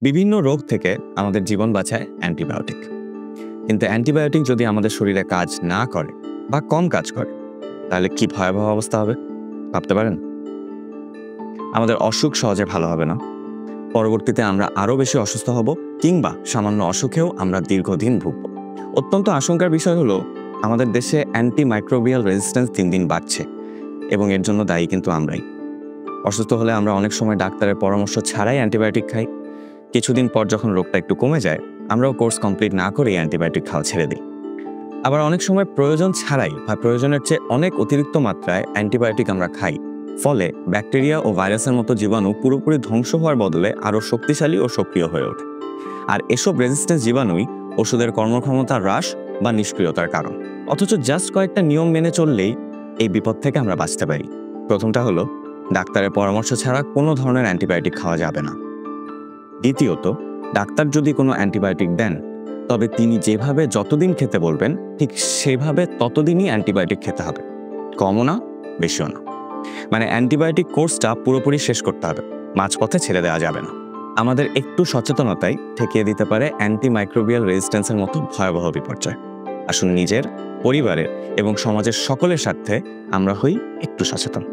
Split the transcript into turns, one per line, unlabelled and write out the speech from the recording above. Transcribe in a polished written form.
বিভিন্ন রোগ থেকে আমাদের জীবন বাঁচায় অ্যান্টিবায়োটিক। কিন্তু অ্যান্টিবায়োটিক যদি আমাদের শরীরে কাজ না করে বা কম কাজ করে, তাহলে কি ভয়াবহ অবস্থা হবে ভাবতে পারেন? আমাদের অসুখ সহজে ভালো হবে না, পরবর্তীতে আমরা আরও বেশি অসুস্থ হব, কিংবা সামান্য অসুখেও আমরা দীর্ঘদিন ভুগব। অত্যন্ত আশঙ্কার বিষয় হলো আমাদের দেশে অ্যান্টিমাইক্রোবিয়াল রেজিস্ট্যান্স দিন দিন বাড়ছে, এবং এর জন্য দায়ী কিন্তু আমরাই। অসুস্থ হলে আমরা অনেক সময় ডাক্তারের পরামর্শ ছাড়াই অ্যান্টিবায়োটিক খাই। কিছুদিন পর যখন রোগটা একটু কমে যায়, আমরাও কোর্স কমপ্লিট না করেই অ্যান্টিবায়োটিক খাওয়া ছেড়ে দিই। আবার অনেক সময় প্রয়োজন ছাড়াই বা প্রয়োজনের চেয়ে অনেক অতিরিক্ত মাত্রায় অ্যান্টিবায়োটিক আমরা খাই। ফলে ব্যাকটেরিয়া ও ভাইরাসের মতো জীবাণু পুরোপুরি ধ্বংস হওয়ার বদলে আরও শক্তিশালী ও সক্রিয় হয়ে ওঠে। আর এসব রেজিস্ট্যান্স জীবাণুই ওষুধের কর্মক্ষমতা হ্রাস বা নিষ্ক্রিয়তার কারণ। অথচ জাস্ট কয়েকটা নিয়ম মেনে চললেই এই বিপদ থেকে আমরা বাঁচতে পারি। প্রথমটা হলো, ডাক্তারের পরামর্শ ছাড়া কোনো ধরনের অ্যান্টিবায়োটিক খাওয়া যাবে না। দ্বিতীয়ত, ডাক্তার যদি কোনো অ্যান্টিবায়োটিক দেন, তবে তিনি যেভাবে যতদিন খেতে বলবেন ঠিক সেভাবে ততদিনই অ্যান্টিবায়োটিক খেতে হবে, কমও না বেশিও না। মানে অ্যান্টিবায়োটিক কোর্সটা পুরোপুরি শেষ করতে হবে, মাঝপথে ছেড়ে দেওয়া যাবে না। আমাদের একটু সচেতনতাই ঠেকিয়ে দিতে পারে অ্যান্টিমাইক্রোবিয়াল রেজিস্ট্যান্সের মতো ভয়াবহ বিপর্যয়। আসুন নিজের, পরিবারের এবং সমাজের সকলের স্বার্থে আমরা হই একটু সচেতন।